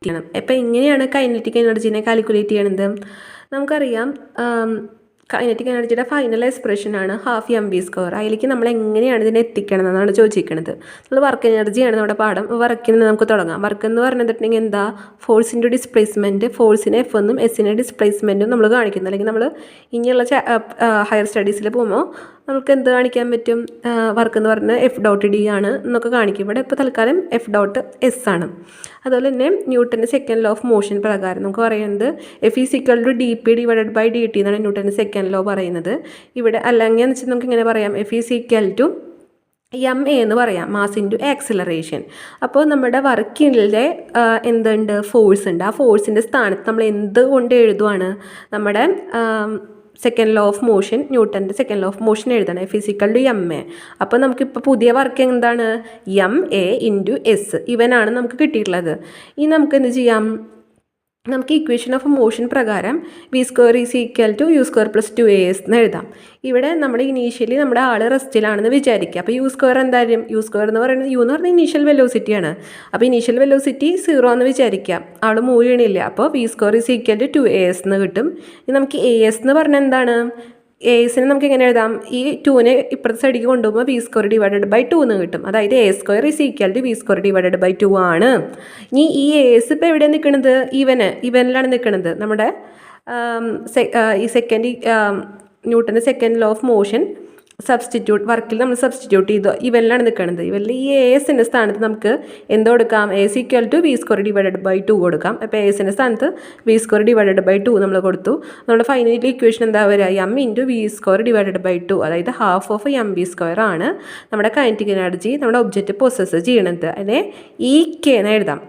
ചെയ്യണം. അപ്പോൾ എങ്ങനെയാണ് കൈനറ്റിക് എനർജീനെ കാൽക്കുലേറ്റ് ചെയ്യണത്? നമുക്കറിയാം കൈനറ്റിക് എനർജിയുടെ ഫൈനൽ എക്സ്പ്രഷനാണ് ഹാഫ് mv². അതിലേക്ക് നമ്മൾ എങ്ങനെയാണ് ഇതിനെ എത്തിക്കണം എന്നാണ് ചോദിച്ചിരിക്കുന്നത്. നമ്മൾ വർക്ക് എനർജിയാണ് നമ്മുടെ പാഠം. വർക്കിൽ നിന്ന് നമുക്ക് തുടങ്ങാം. വർക്ക് എന്ന് പറഞ്ഞിട്ടുണ്ടെങ്കിൽ എന്താ? Force into displacement. ഫോഴ്സിനെ എഫ് എന്നും എസിനെ ഡിസ്പ്ലേസ്മെൻറ്റും നമ്മൾ കാണിക്കുന്നത്. അല്ലെങ്കിൽ നമ്മൾ ഇനിയുള്ള ഹയർ സ്റ്റഡീസിൽ പോകുമ്പോൾ നമുക്ക് എന്ത് കാണിക്കാൻ പറ്റും? വർക്ക് എന്ന് പറഞ്ഞാൽ F.D ആണ് എന്നൊക്കെ കാണിക്കും. ഇവിടെ ഇപ്പോൾ തൽക്കാലം F.S ആണ്. അതുപോലെ തന്നെ ന്യൂട്ടൻ്റെ സെക്കൻഡ് ലോ ഓഫ് മോഷൻ പ്രകാരം നമുക്ക് പറയുന്നത് F=dp/dt എന്നാണ് ന്യൂട്ടൻ്റെ സെക്കൻഡ് ലോ പറയുന്നത്. ഇവിടെ അല്ലെങ്കിൽ എന്ന് വെച്ചാൽ നമുക്ക് ഇങ്ങനെ പറയാം, F=ma എന്ന് പറയാം, മാസ് ഇൻറ്റു ആക്സിലറേഷൻ. അപ്പോൾ നമ്മുടെ വർക്കിലെ എന്തുണ്ട്? ഫോഴ്സ് ഉണ്ട്. ആ ഫോഴ്സിൻ്റെ സ്ഥാനത്ത് നമ്മൾ എന്ത് കൊണ്ട് എഴുതുവാണ്? നമ്മുടെ സെക്കൻഡ് ലോ ഓഫ് മോഷൻ, ന്യൂട്ടൻ്റെ സെക്കൻഡ് ലോ ഓഫ് മോഷൻ എഴുതണം. F=ma. അപ്പോൾ നമുക്കിപ്പോൾ പുതിയ വർക്ക് എന്താണ്? ma/s ഇവനാണ് നമുക്ക് കിട്ടിയിട്ടുള്ളത്. ഇനി നമുക്ക് എന്ത് ചെയ്യാം? നമുക്ക് ഇക്വേഷൻ ഓഫ് മോഷൻ പ്രകാരം v² u² + 2as എന്ന് എഴുതാം. ഇവിടെ നമ്മൾ ഇനീഷ്യലി നമ്മുടെ ആൾ റെസ്റ്റിലാണെന്ന് വിചാരിക്കുക. അപ്പോൾ u² എന്തായാലും u² എന്ന് പറയുന്നത് u എന്ന് പറഞ്ഞാൽ ഇനീഷ്യൽ വെലോസിറ്റിയാണ്. അപ്പോൾ ഇനീഷ്യൽ വെലോസിറ്റി 0 എന്ന് വിചാരിക്കാം. ആൾ മൂവ് ചെയ്യണില്ല. അപ്പോൾ v² = 2as എന്ന് കിട്ടും. ഇനി നമുക്ക് as എന്ന് പറഞ്ഞാൽ എന്താണ്? എസിനെ നമുക്ക് എങ്ങനെ എഴുതാം? ഈ 2നെ ഇപ്പുറത്തെ സൈഡിലേക്ക് കൊണ്ടുപോകുമ്പോൾ v²/2 എന്ന് കിട്ടും. അതായത് a² = v²/2 ആണ്. ഇനി ഈ എസ് ഇപ്പോൾ എവിടെയാണ് നിൽക്കുന്നത്? ഇവനിലാണ് നിൽക്കുന്നത്. നമ്മുടെ ഈ ന്യൂട്ടൻ്റെ സെക്കൻഡ് ലോ ഓഫ് മോഷൻ വർക്കിൽ നമ്മൾ സബ്സ്റ്റിറ്റ്യൂട്ട് ചെയ്തു. ഇവനിലാണ് നിൽക്കുന്നത്. ഇവനിൽ ഈ എസിൻ്റെ സ്ഥാനത്ത് നമുക്ക് എന്ത് കൊടുക്കാം? a= v²/2 കൊടുക്കാം. അപ്പോൾ എസിൻ്റെ സ്ഥാനത്ത് v²/2 നമ്മൾ കൊടുത്തു. നമ്മുടെ ഫൈനൽ ഇക്വേഷൻ എന്താ വരിക? m×v²/2, അതായത് ഹാഫ് ഓഫ് mv² ആണ് നമ്മുടെ കൈനറ്റിക് എനർജി നമ്മുടെ ഒബ്ജക്റ്റ് പൊസസ് ചെയ്യണത്. അതിനെ k എന്ന് എഴുതാം.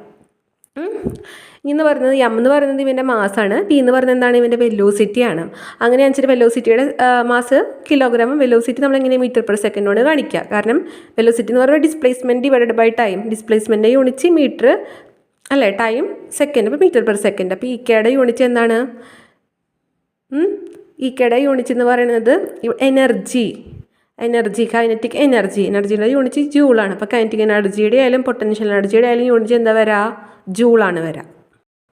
എന്ന് പറയുന്നത് m എന്ന് പറയുന്നത് ഇവൻ്റെ മാസാണ്. p എന്ന് പറയുന്നത് എന്താണ്? ഇവൻ്റെ വെലോസിറ്റിയാണ്. അങ്ങനെ അനുസരിച്ച് വെലോസിറ്റിയുടെ മാസ് കിലോഗ്രാമും വെലോസിറ്റി നമ്മളെങ്ങനെ m/s കൊണ്ട് കാണിക്കുക. കാരണം വെലോസിറ്റി എന്ന് പറയുന്നത് displacement / time. Displacement unit metre അല്ലേ, ടൈം സെക്കൻഡ്. അപ്പോൾ m/s. അപ്പോൾ ഇക്കയുടെ യൂണിറ്റ് എന്താണ്? ഇക്കയുടെ യൂണിറ്റ് എന്ന് പറയുന്നത് എനർജി കൈനറ്റിക് എനർജിയുടെ യൂണിറ്റ് ജൂളാണ്. അപ്പോൾ കൈനറ്റിക് എനർജിയുടെ ആയാലും പൊട്ടൻഷ്യൽ എനർജിയുടെ ആയാലും യൂണിറ്റ് എന്താ വരാ? ജൂളാണ് വരാം.